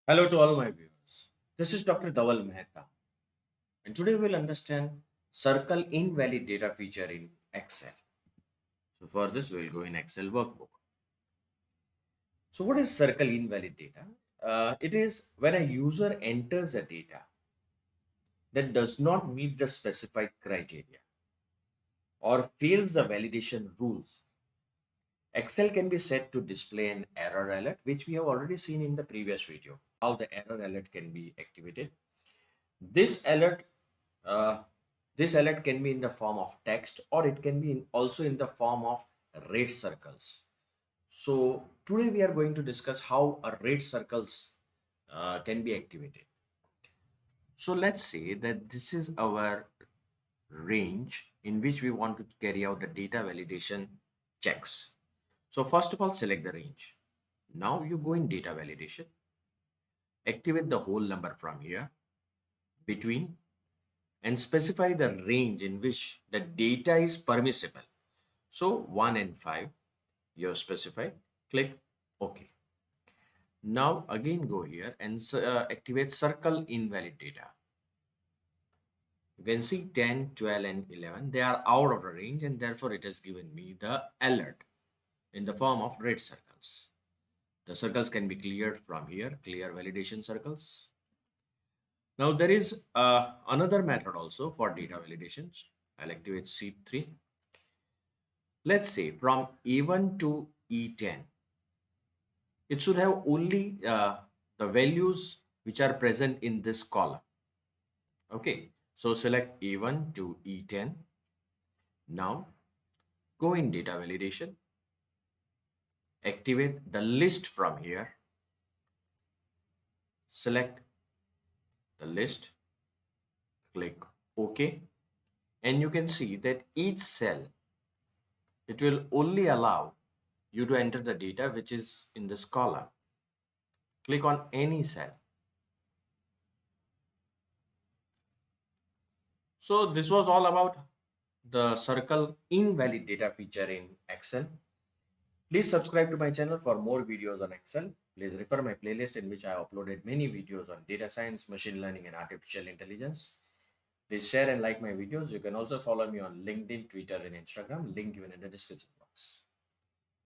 Hello to all my viewers. This is Dr. Dhaval Maheta, and today we'll understand circle invalid data feature in Excel. So for this, we'll go in Excel workbook. So what is circle invalid data? It is when a user enters a data that does not meet the specified criteria or fails the validation rules. Excel can be set to display an error alert, which we have already seen in the previous video, how the error alert can be activated. This alert, uh, this alert can be in the form of text or it can be also in the form of red circles. So today we are going to discuss how a red circles can be activated. So let's say that this is our range in which we want to carry out the data validation checks. So first of all, select the range. Now you go in data validation, activate the whole number from here between and specify the range in which the data is permissible. So 1 and 5, you specify, click OK. Now again go here and activate circle invalid data. You can see 10, 12 and 11, they are out of the range and therefore it has given me the alert in the form of red circles. The circles can be cleared from here, clear validation circles. Now there is another method also for data validations. I'll activate C3. Let's say from E1 to E10, it should have only the values which are present in this column. Okay, so select E1 to E10. Now go in data validation, activate the list from here, select the list, click OK, and you can see that each cell, it will only allow you to enter the data which is in this column. Click on any cell. So this was all about the circle invalid data feature in Excel. Please subscribe to my channel for more videos on Excel. Please refer my playlist in which I uploaded many videos on data science, machine learning and artificial intelligence. Please share and like my videos. You can also follow me on LinkedIn, Twitter and Instagram. Link given in the description box.